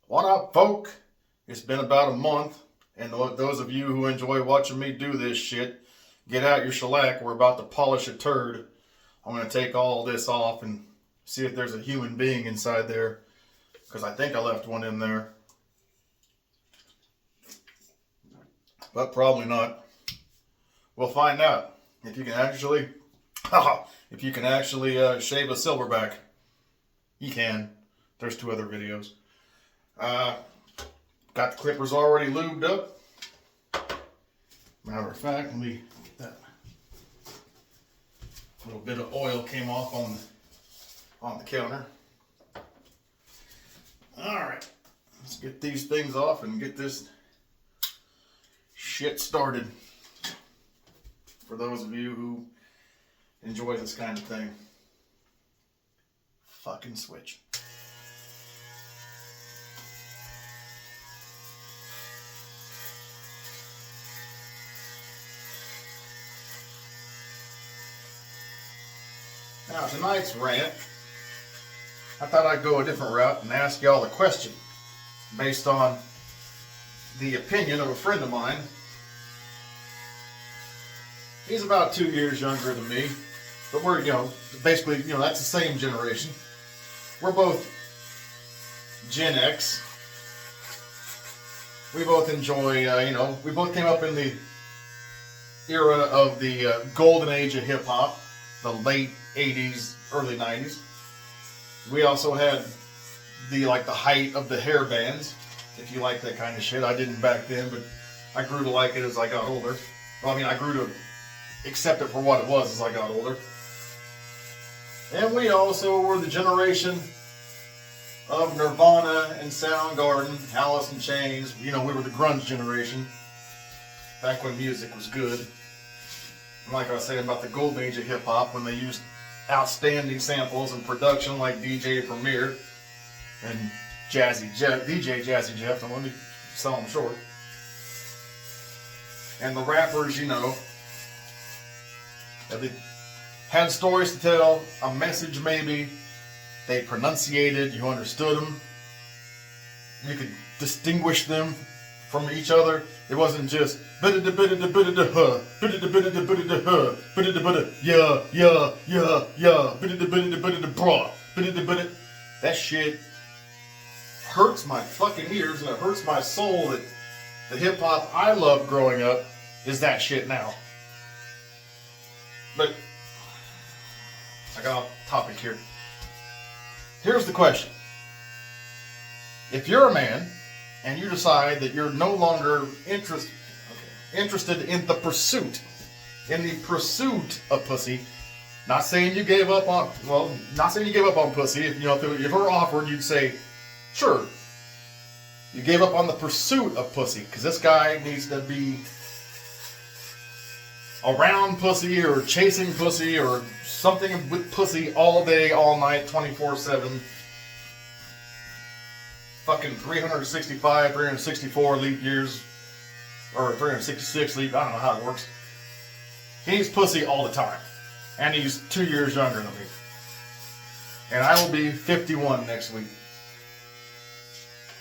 What up, folk? It's been about a month, and those of you who enjoy watching me do this shit, get out your shellac. We're about to polish a turd. I'm going to take all this off and see if there's a human being inside there, because I think I left one in there. But probably not. We'll find out if you can actually, shave a silverback. You can. There's 2 other videos. Got the clippers already lubed up. Matter of fact, let me get that little bit of oil came off on the counter. Alright, let's get these things off and get this shit started. For those of you who enjoy this kind of thing. Fucking switch. Now, tonight's rant, I thought I'd go a different route and ask y'all a question based on the opinion of a friend of mine. He's about 2 years younger than me, but we're, basically, that's the same generation. We're both Gen X. We both enjoy, we both came up in the era of the golden age of hip-hop, the late 80s, early 90s. We also had the height of the hair bands, if you like that kind of shit. I didn't back then, but I grew to like it as I got older. Well, I grew to accept it for what it was as I got older. And we also were the generation of Nirvana and Soundgarden, Alice in Chains. We were the grunge generation, back when music was good. And like I was saying about the golden age of hip-hop, when they used outstanding samples and production like DJ Premier and DJ Jazzy Jeff, don't let me sell them short. And the rappers, they had stories to tell, a message maybe, they pronunciated, you understood them, you could distinguish them from each other. It wasn't just yeah. That shit hurts my fucking ears, and it hurts my soul that the hip hop I loved growing up is that shit now. But I got off topic here. Here's the question. If you're a man and you decide that you're no longer interested in the pursuit of pussy, not saying you gave up on pussy. If it were offered, you'd say, sure. You gave up on the pursuit of pussy because this guy needs to be around pussy or chasing pussy or something with pussy all day, all night, 24/7. Fucking 365, 364 leap years, or 366 leap, I don't know how it works. He needs pussy all the time. And he's 2 years younger than me. And I will be 51 next week.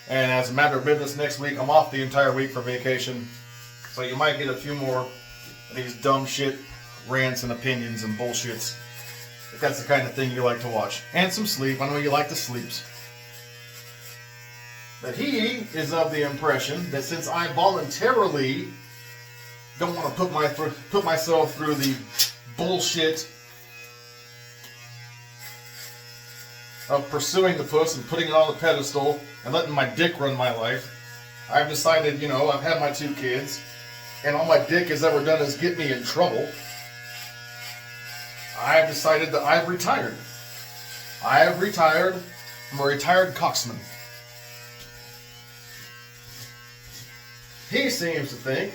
And as a matter of business, next week I'm off the entire week for vacation. So you might get a few more of these dumb shit rants and opinions and bullshits, if that's the kind of thing you like to watch. And some sleep. I know you like the sleeps. But he is of the impression that since I voluntarily don't want to put myself through the bullshit of pursuing the puss and putting it on the pedestal and letting my dick run my life, I've decided, I've had my 2 kids, and all my dick has ever done is get me in trouble. I've decided that I've retired. I have retired. I'm a retired coxman. He seems to think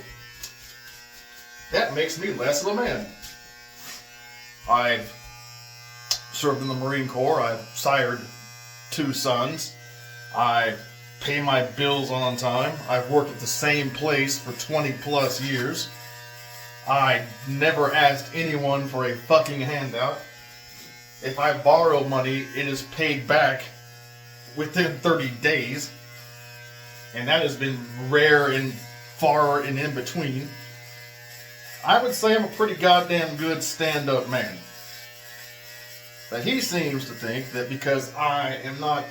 that makes me less of a man. I've served in the Marine Corps. I've sired 2 sons. I pay my bills on time. I've worked at the same place for 20 plus years. I never asked anyone for a fucking handout. If I borrow money, it is paid back within 30 days. and that has been rare and far and in between, I would say I'm a pretty goddamn good stand-up man. But he seems to think that because I am not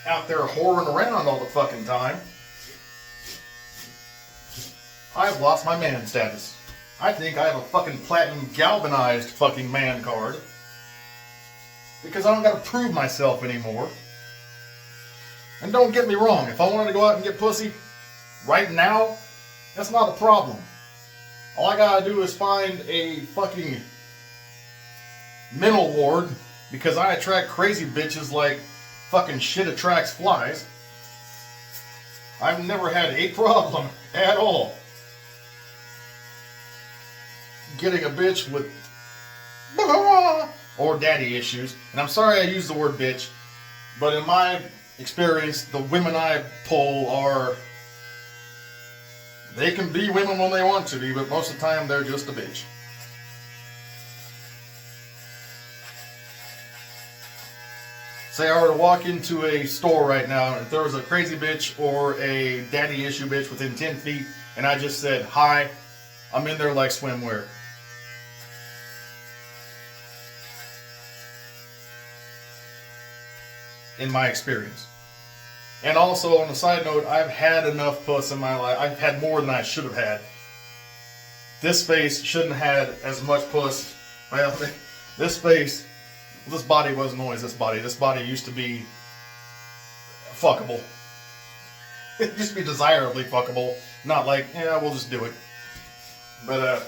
out there whoring around all the fucking time, I've lost my man status. I think I have a fucking platinum galvanized fucking man card. Because I don't gotta prove myself anymore. And don't get me wrong, if I wanted to go out and get pussy right now, that's not a problem. All I gotta do is find a fucking mental ward, because I attract crazy bitches like fucking shit attracts flies. I've never had a problem at all getting a bitch with or daddy issues. And I'm sorry I use the word bitch, but in my experience, the women I pull are, they can be women when they want to be, but most of the time they're just a bitch. Say I were to walk into a store right now, and if there was a crazy bitch or a daddy issue bitch within 10 feet, and I just said, hi, I'm in there like swimwear. In my experience. And also, on a side note, I've had enough puss in my life. I've had more than I should have had. This face shouldn't have had as much puss. Well, this face, this body wasn't always this body. This body used to be fuckable. It used to be desirably fuckable. Not like, yeah, we'll just do it. But,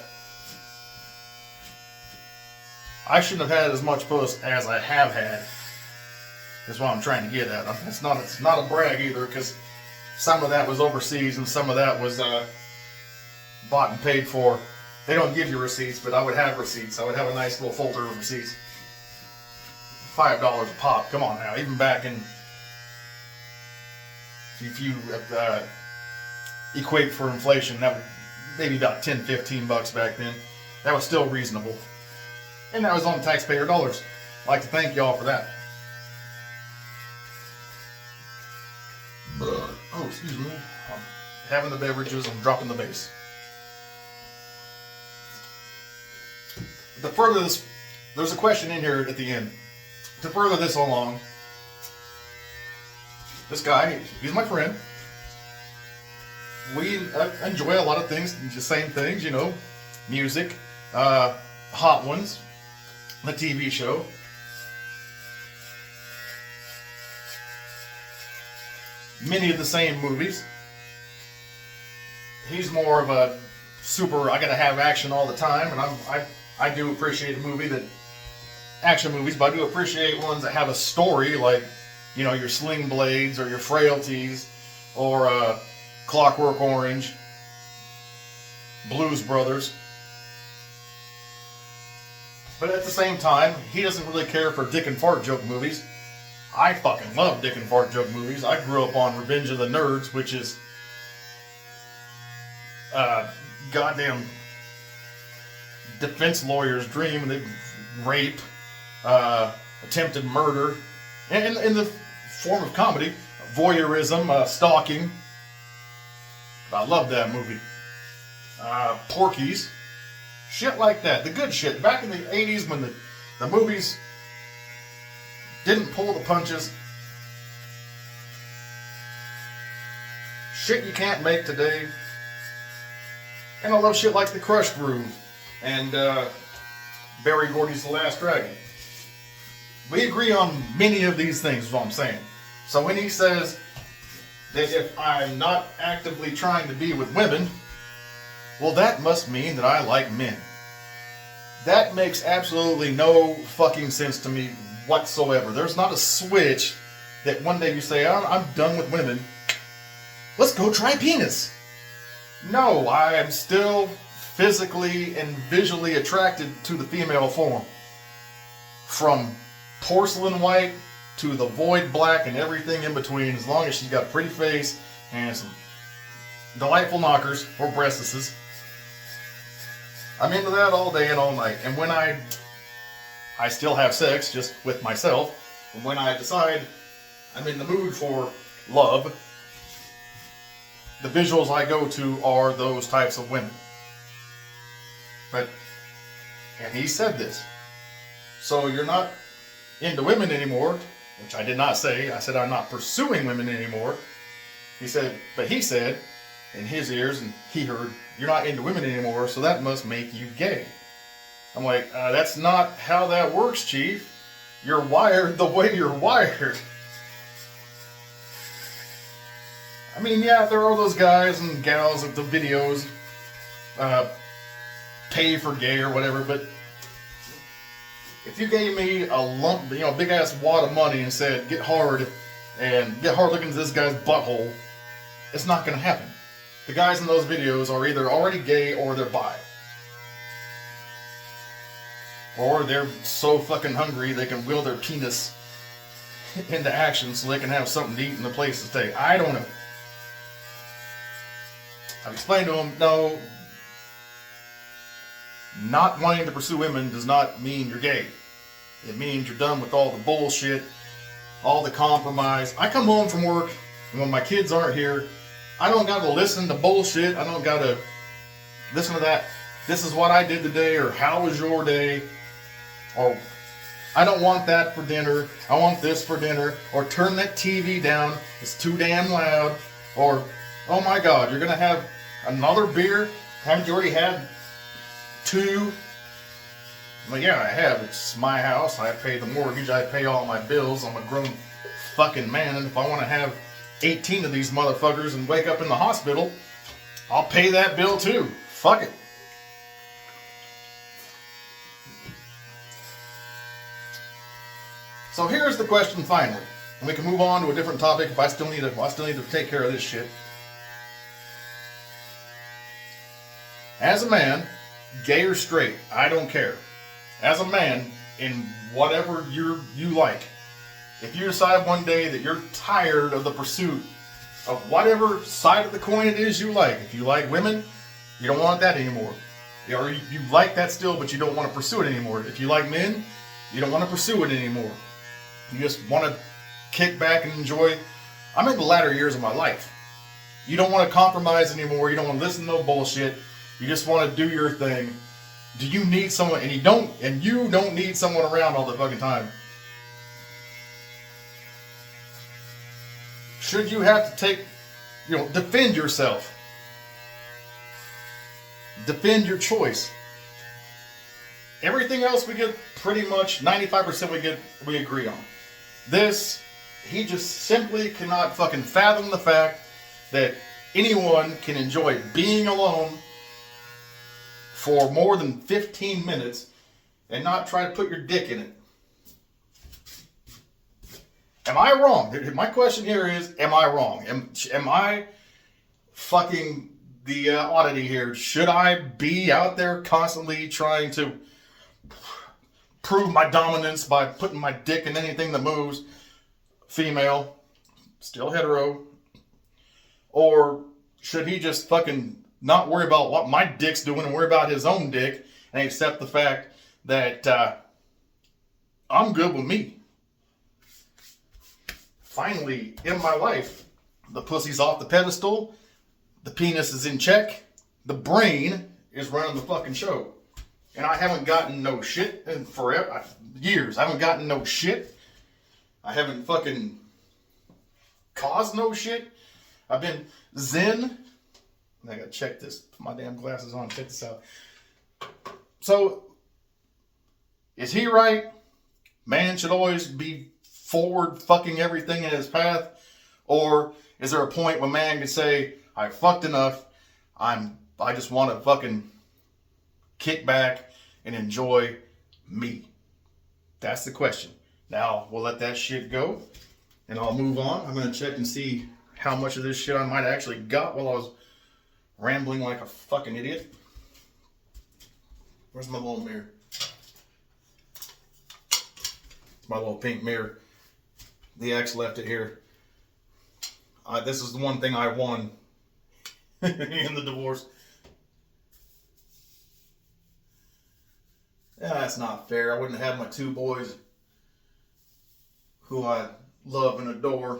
I shouldn't have had as much puss as I have had. That's what I'm trying to get at. It's not a brag either, because some of that was overseas and some of that was bought and paid for. They don't give you receipts, but I would have receipts. I would have a nice little folder of receipts. $5 a pop. Come on now. Even back in, if you equate for inflation, that would maybe about 10, 15 bucks back then. That was still reasonable. And that was on taxpayer dollars. I'd like to thank y'all for that. Oh, excuse me. I'm having the beverages, I'm dropping the bass. To further this, there's a question in here at the end. To further this along, this guy, he's my friend. We enjoy a lot of things, the same things, you know, music, Hot Ones, the TV show. Many of the same movies. He's more of a super, I gotta have action all the time, and I do appreciate action movies, but I do appreciate ones that have a story, like, you know, your Sling Blades or your Frailties or Clockwork Orange, Blues Brothers. But at the same time, he doesn't really care for dick and fart joke movies. I fucking love dick and fart joke movies. I grew up on Revenge of the Nerds, which is goddamn defense lawyer's dream. They rape, attempted murder, and in the form of comedy, voyeurism, stalking. I love that movie. Porky's, shit like that. The good shit. Back in the 80s when the movies didn't pull the punches. Shit you can't make today. And I love shit like The Crush Groove and Barry Gordy's The Last Dragon. We agree on many of these things, is what I'm saying. So when he says that if I'm not actively trying to be with women, well, that must mean that I like men. That makes absolutely no fucking sense to me whatsoever. There's not a switch that one day you say, I'm done with women. Let's go try penis. No, I am still physically and visually attracted to the female form. From porcelain white to the void black and everything in between, as long as she's got a pretty face and some delightful knockers or breastises. I'm into that all day and all night. And when I still have sex just with myself, and when I decide I'm in the mood for love, the visuals I go to are those types of women. But, and he said this. So you're not into women anymore, which I did not say. I said I'm not pursuing women anymore. He said, but he said, in his ears, and he heard, you're not into women anymore, so that must make you gay. I'm like, that's not how that works, Chief. You're wired the way you're wired. I mean, yeah, there are those guys and gals of the videos, pay for gay or whatever, but if you gave me a lump, big ass wad of money and said, get hard looking at this guy's butthole, it's not going to happen. The guys in those videos are either already gay or they're bi. Or they're so fucking hungry they can will their penis into action so they can have something to eat and a place to stay. I don't know. I've explained to them, no, not wanting to pursue women does not mean you're gay. It means you're done with all the bullshit, all the compromise. I come home from work, and when my kids aren't here, I don't got to listen to bullshit. I don't got to listen to that, this is what I did today, or how was your day, or I don't want that for dinner, I want this for dinner, or turn that TV down, it's too damn loud, or oh my God, you're going to have another beer? Haven't you already had 2? Well, yeah, I have. It's my house. I pay the mortgage. I pay all my bills. I'm a grown fucking man. And if I want to have 18 of these motherfuckers and wake up in the hospital, I'll pay that bill too. Fuck it. So here's the question finally. And we can move on to a different topic if I still need to take care of this shit. As a man, gay or straight, I don't care. As a man, in whatever you like, if you decide one day that you're tired of the pursuit of whatever side of the coin it is you like, if you like women, you don't want that anymore. Or you like that still, but you don't want to pursue it anymore. If you like men, you don't want to pursue it anymore. You just want to kick back and enjoy. I'm in the latter years of my life. You don't want to compromise anymore. You don't want to listen to no bullshit. You just want to do your thing. Do you need someone? And you don't need someone around all the fucking time. Should you have to defend yourself? Defend your choice. Everything else we get pretty much 95% we agree on. This, he just simply cannot fucking fathom the fact that anyone can enjoy being alone for more than 15 minutes and not try to put your dick in it. Am I wrong? My question here is, am I wrong? Am I fucking the oddity here? Should I be out there constantly trying to prove my dominance by putting my dick in anything that moves? Female, still hetero. Or should he just fucking not worry about what my dick's doing and worry about his own dick and accept the fact that I'm good with me? Finally, in my life, the pussy's off the pedestal, the penis is in check, the brain is running the fucking show. And I haven't gotten no shit in forever, years. I haven't gotten no shit. I haven't fucking caused no shit. I've been zen. I gotta check this. Put my damn glasses on. Check this out. So, is he right? Man should always be forward fucking everything in his path? Or is there a point when man can say, I fucked enough. I just want to fucking kick back and enjoy me? That's the question. Now, we'll let that shit go. And I'll move on. I'm going to check and see how much of this shit I might have actually got while I was rambling like a fucking idiot. Where's my little mirror? My little pink mirror. The ex left it here. This is the one thing I won in the divorce. Yeah, that's not fair. I wouldn't have my 2 boys who I love and adore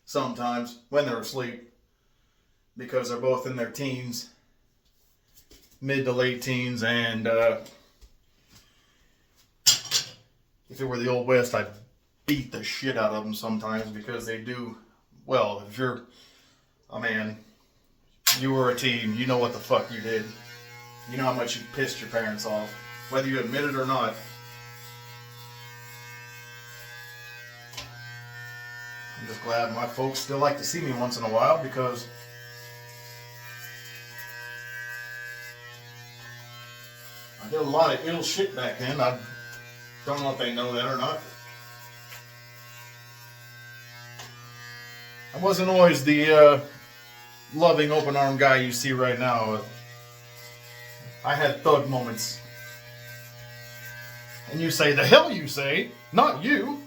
sometimes when they're asleep. because they're both in their teens, mid to late teens, and if it were the Old West, I'd beat the shit out of them sometimes because they do, well, if you're a man, you were a teen, you know what the fuck you did. You know how much you pissed your parents off, whether you admit it or not. I'm just glad my folks still like to see me once in a while because I did a lot of ill shit back then. I don't know if they know that or not. I wasn't always the loving, open-armed guy you see right now. I had thug moments. And you say, the hell you say, not you.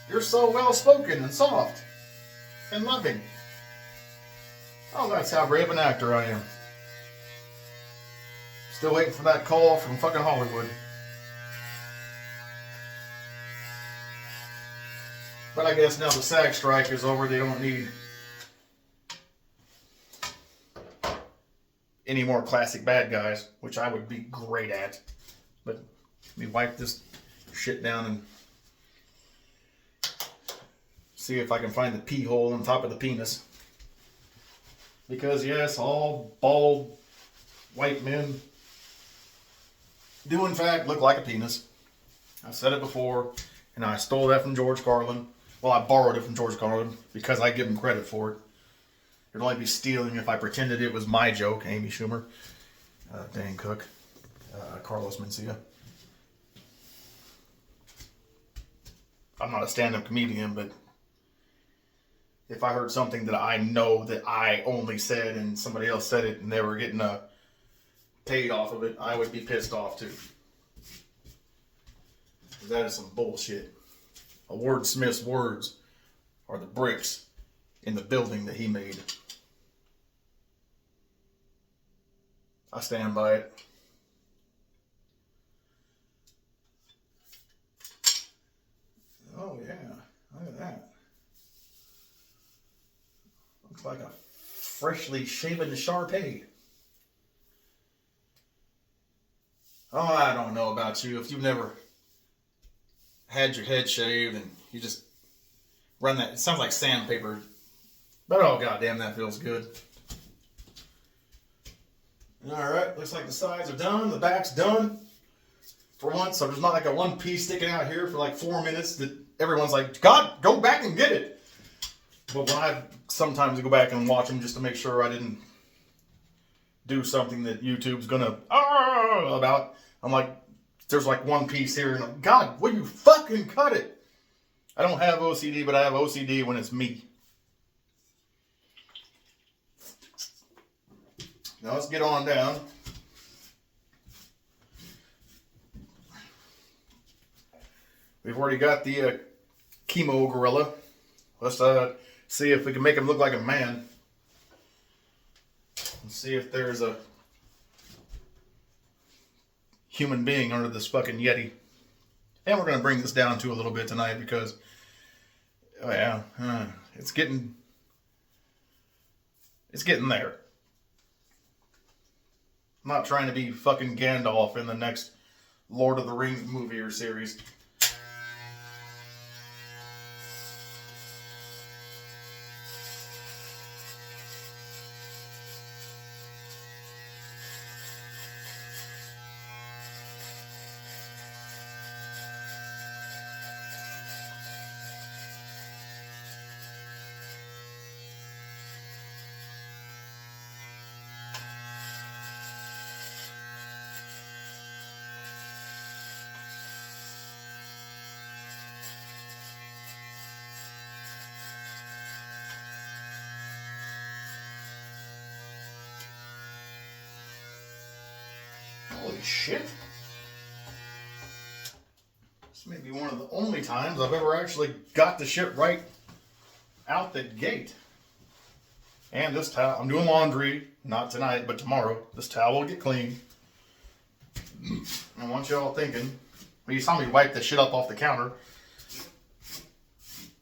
You're so well-spoken and soft and loving. Oh, that's how brave an actor I am. Still waiting for that call from fucking Hollywood. But I guess now the SAG strike is over, they don't need any more classic bad guys, which I would be great at. But let me wipe this shit down and see if I can find the pee hole on top of the penis. Because yes, all bald white men do in fact look like a penis. I've said it before, and I stole that from George Carlin. Well, I borrowed it from George Carlin because I give him credit for it. It'd only be stealing if I pretended it was my joke. Amy Schumer, Dan Cook, Carlos Mencia. I'm not a stand-up comedian, but if I heard something that I know that I only said and somebody else said it and they were getting paid off of it, I would be pissed off too. That is some bullshit. A wordsmith's words are the bricks in the building that he made. I stand by it. Oh yeah, look at that. Looks like a freshly shaven Shar-Pei. Oh, I don't know about you. If you've never had your head shaved and you just run that, it sounds like sandpaper, but oh goddamn, that feels good. All right, looks like the sides are done, the back's done for once, so there's not like a one piece sticking out here for like 4 minutes that everyone's like, God, go back and get it. But when I sometimes go back and watch them just to make sure I didn't do something that YouTube's gonna about, I'm like, there's like one piece here, and I'm, God, will you fucking cut it? I don't have OCD, but I have OCD when it's me. Now let's get on down. We've already got the chemo gorilla. Let's see if we can make him look like a man. Let's see if there's a human being under this fucking Yeti. And we're going to bring this down to a little bit tonight because, oh yeah, it's getting there. I'm not trying to be fucking Gandalf in the next Lord of the Rings movie or series. Holy shit. This may be one of the only times I've ever actually got the shit right out the gate. And this towel, I'm doing laundry, not tonight, but tomorrow. This towel will get clean. I want y'all thinking, when you saw me wipe the shit up off the counter,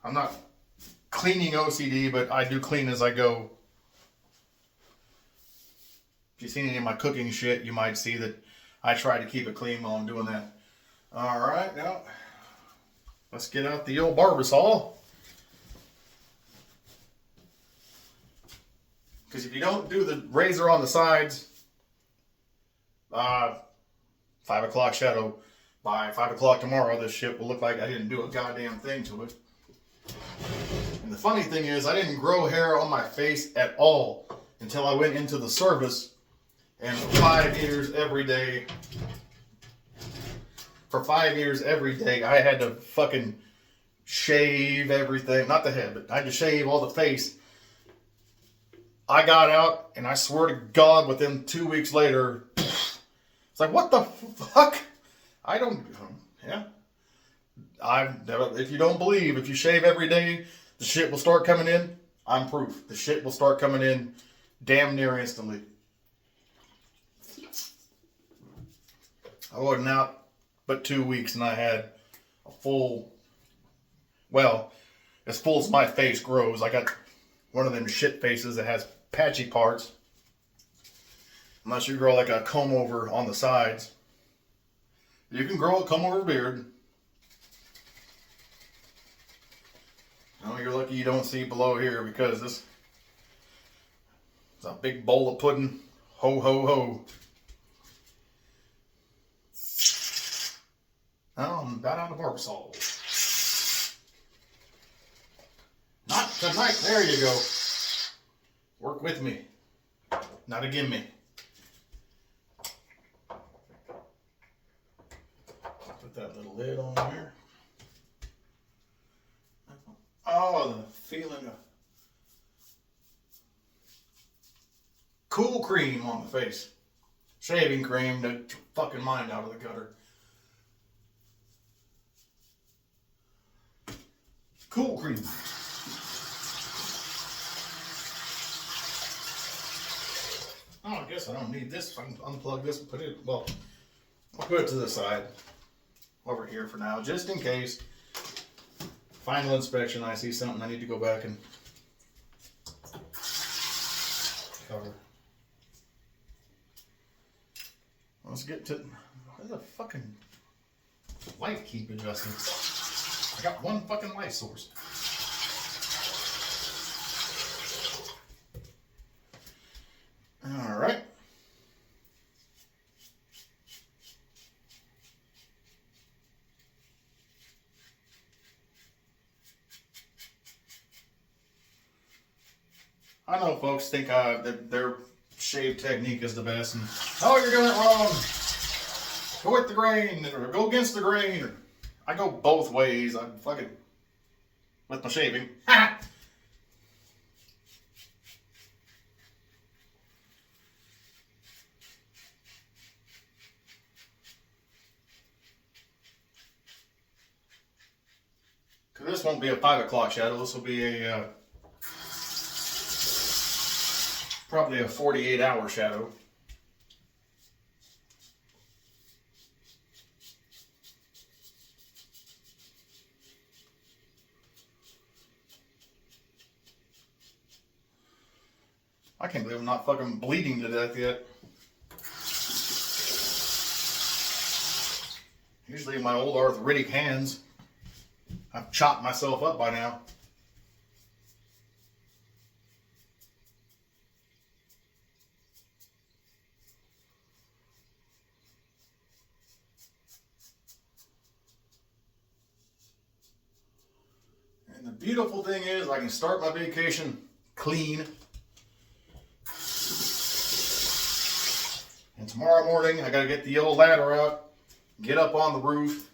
I'm not cleaning OCD, but I do clean as I go. If you've seen any of my cooking shit, you might see that I try to keep it clean while I'm doing that. All right, now let's get out the old barber saw. Because if you don't do the razor on the sides, 5 o'clock shadow, by 5 o'clock tomorrow, this shit will look like I didn't do a goddamn thing to it. And the funny thing is, I didn't grow hair on my face at all until I went into the service. And for 5 years every day, I had to fucking shave everything. Not the head, but I had to shave all the face. I got out, and I swear to God, within 2 weeks later, it's like, what the fuck? I don't, yeah. If you don't believe, if you shave every day, the shit will start coming in. I'm proof. The shit will start coming in damn near instantly. I wasn't out but 2 weeks, and I had a full, well, as full as my face grows. I got one of them shit faces that has patchy parts. Unless you grow like a comb over on the sides. You can grow a comb over beard. Oh, you're lucky you don't see below here, because this is a big bowl of pudding. Ho, ho, ho. Now I'm about out of barber saw. Not tonight. There you go. Work with me. Not again me. Put that little lid on there. Oh, the feeling of cool cream on the face. Shaving cream to get your fucking mind out of the gutter. Cool cream. Oh, I guess I don't need this. I can unplug this and put it, well, I'll put it to the side over here for now, just in case. Final inspection, I see something I need to go back and cover. Let's get to, why does the fucking light keep adjusting? I got one fucking light source. All right. I know folks think that their shave technique is the best, and oh, you're doing it wrong. Go with the grain, or go against the grain. Or, I go both ways. I'm fucking with my shaving. Because this won't be a 5 o'clock shadow. This will be a probably a 48-hour shadow. I can't believe I'm not fucking bleeding to death yet. Usually in my old arthritic hands, I've chopped myself up by now. And the beautiful thing is I can start my vacation clean. And tomorrow morning, I gotta get the old ladder out, get up on the roof,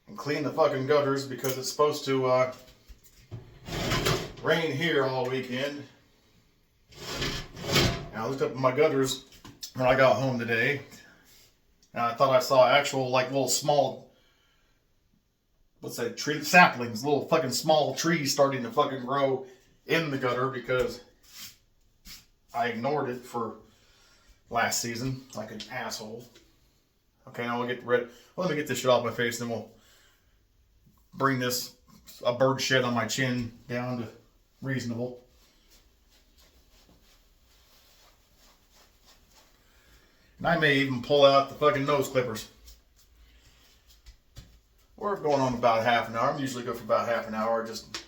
and clean the fucking gutters because it's supposed to rain here all weekend. And I looked up at my gutters when I got home today, and I thought I saw actual, like, little small, let's say, tree saplings, little fucking small trees starting to fucking grow in the gutter because I ignored it for last season, like an asshole. Okay, now we'll get rid. Well, let me get this shit off my face, and then we'll bring this a bird shit on my chin down to reasonable. And I may even pull out the fucking nose clippers. We're going on about half an hour. I'm usually go for about half an hour, just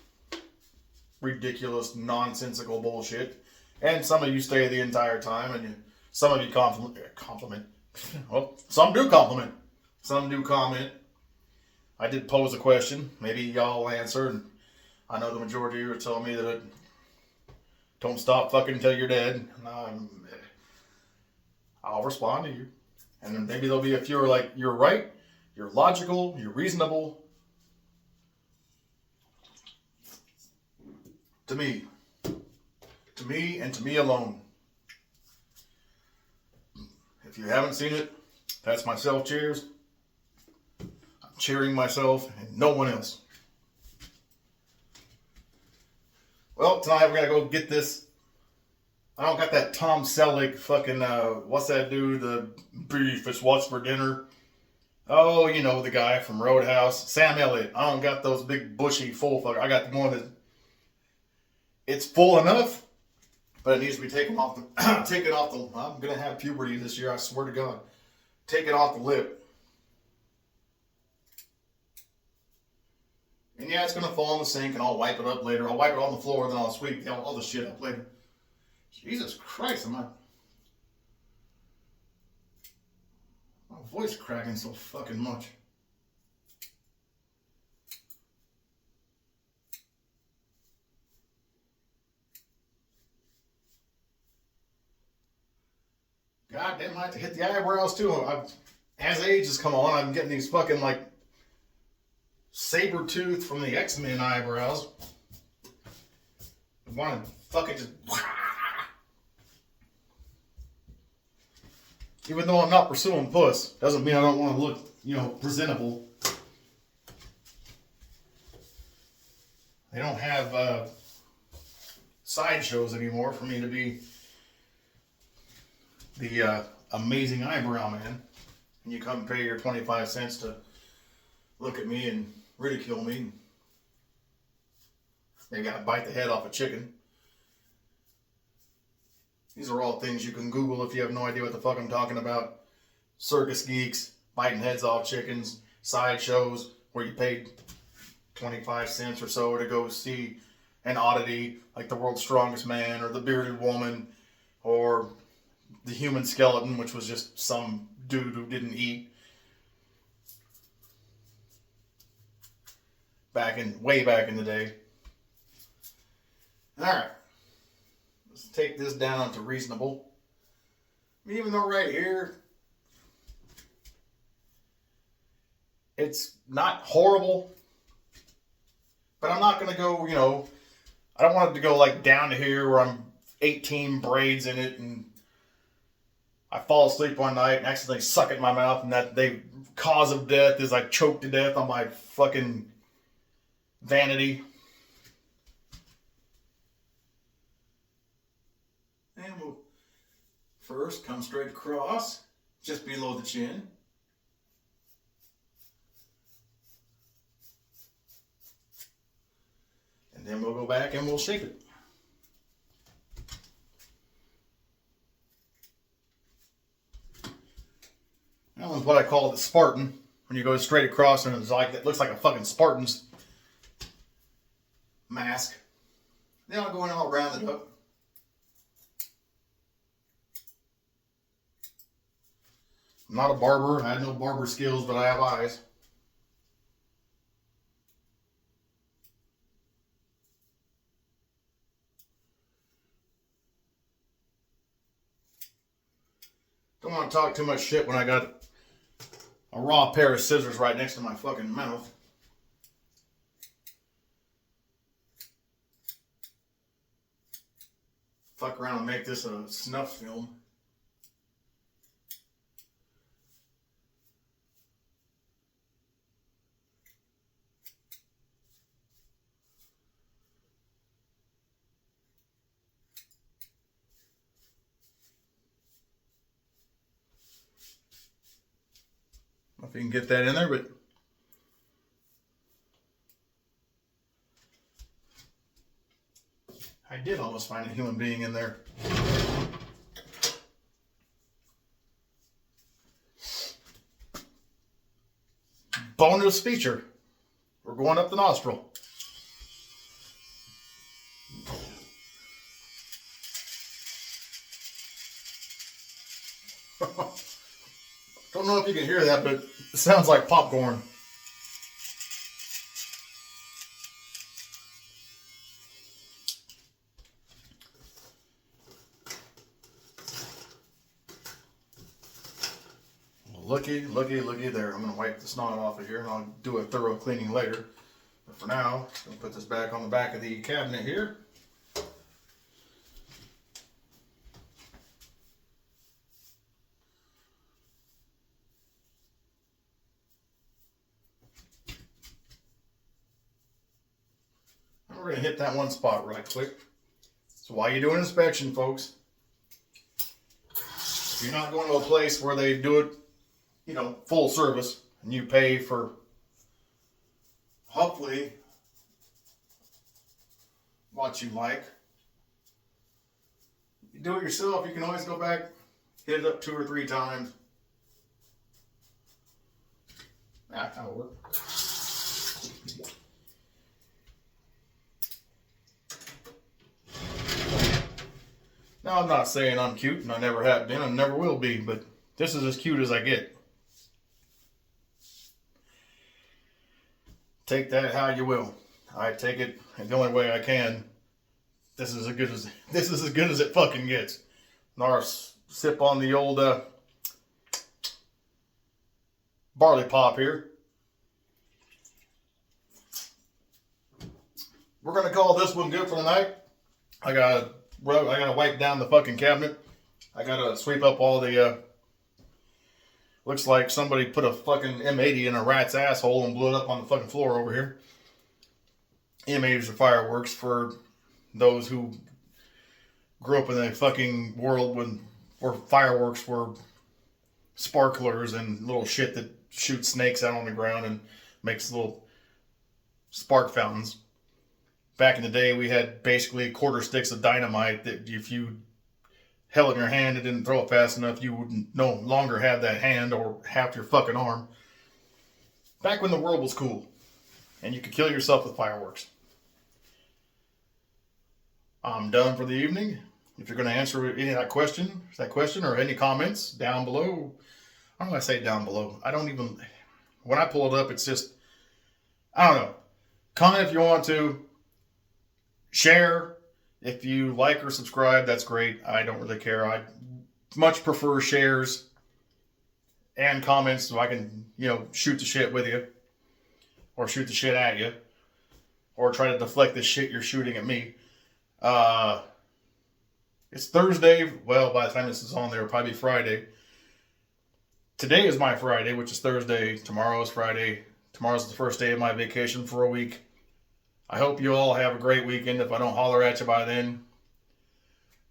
ridiculous, nonsensical bullshit. And some of you stay the entire time, and some of you compliment. Well, some do compliment. Some do comment. I did pose a question. Maybe y'all answer, and I know the majority of you are telling me that don't stop fucking until you're dead. I'll respond to you. And then maybe there'll be a few who are like, you're right, you're logical, you're reasonable. To me, and to me alone. If you haven't seen it, that's myself cheers. I'm cheering myself and no one else. Well, tonight we're going to go get this. I don't got that Tom Selleck fucking, what's that dude? The beef is what's for dinner. Oh, you know, the guy from Roadhouse. Sam Elliott. I don't got those big bushy full fucker. I got the one that it's full enough, but it needs to be taken off the, I'm going to have puberty this year, I swear to God. Take it off the lip. And yeah, it's going to fall in the sink and I'll wipe it up later. I'll wipe it on the floor, then I'll sweep all the shit up later. Jesus Christ, my voice cracking so fucking much. God damn, I have to hit the eyebrows too. As age has come on, I'm getting these fucking like saber tooth from the X-Men eyebrows. I want to fucking just. Even though I'm not pursuing puss, doesn't mean I don't want to look, presentable. They don't have sideshows anymore for me to be the amazing eyebrow man. And you come pay your 25 cents to look at me and ridicule me. Maybe I bite the head off a chicken. These are all things you can Google if you have no idea what the fuck I'm talking about. Circus geeks, biting heads off chickens, sideshows where you paid 25 cents or so to go see an oddity like the World's Strongest Man or the Bearded Woman or the Human Skeleton, which was just some dude who didn't eat. Way back in the day. Alright. Let's take this down to reasonable. Even though right here, it's not horrible, but I'm not going to go, I don't want it to go like down to here where I'm 18 braids in it and I fall asleep one night and accidentally suck it in my mouth and that the cause of death is I choked to death on my fucking vanity. And we'll first come straight across, just below the chin. And then we'll go back and we'll shape it. That one's what I call the Spartan. When you go straight across and it's like, it looks like a fucking Spartan's mask. Then I'll go in and I'll round it up. I'm not a barber. I have no barber skills, but I have eyes. Don't want to talk too much shit when I got a raw pair of scissors right next to my fucking mouth. Fuck around and make this a snuff film. If you can get that in there, but I did almost find a human being in there. Bonus feature. We're going up the nostril. Don't know if you can hear that, but it sounds like popcorn. Looky there. I'm going to wipe the snot off of here and I'll do a thorough cleaning later. But for now, I'm going to put this back on the back of the cabinet here. And we're going to hit that one spot right quick. So while you do an inspection, folks, if you're not going to a place where they do it, you know, full service, and you pay for, hopefully, what you like. You do it yourself, you can always go back, hit it up 2 or 3 times. That'll work. Now, I'm not saying I'm cute, and I never have been, and never will be, but this is as cute as I get. Take that how you will. I take it the only way I can. This is as good as it fucking gets. Now sip on the old barley pop here. We're gonna call this one good for the night. I gotta wipe down the fucking cabinet. I gotta sweep up all the. Looks like somebody put a fucking M80 in a rat's asshole and blew it up on the fucking floor over here. M80s are fireworks for those who grew up in a fucking world where fireworks were sparklers and little shit that shoots snakes out on the ground and makes little spark fountains. Back in the day, we had basically quarter sticks of dynamite that if you held it in your hand and didn't throw it fast enough, you would no longer have that hand or half your fucking arm. Back when the world was cool and you could kill yourself with fireworks. I'm done for the evening. If you're going to answer any of that question or any comments down below, I'm going to say down below. When I pull it up, it's just, I don't know. Comment if you want to. Share. If you like or subscribe, that's great. I don't really care. I much prefer shares and comments so I can, shoot the shit with you. Or shoot the shit at you. Or try to deflect the shit you're shooting at me. It's Thursday. Well, by the time this is on there, it'll probably be Friday. Today is my Friday, which is Thursday. Tomorrow is Friday. Tomorrow's the first day of my vacation for a week. I hope you all have a great weekend if I don't holler at you by then.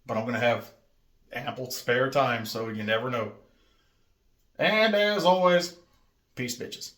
But I'm going to have ample spare time, so you never know. And as always, peace, bitches.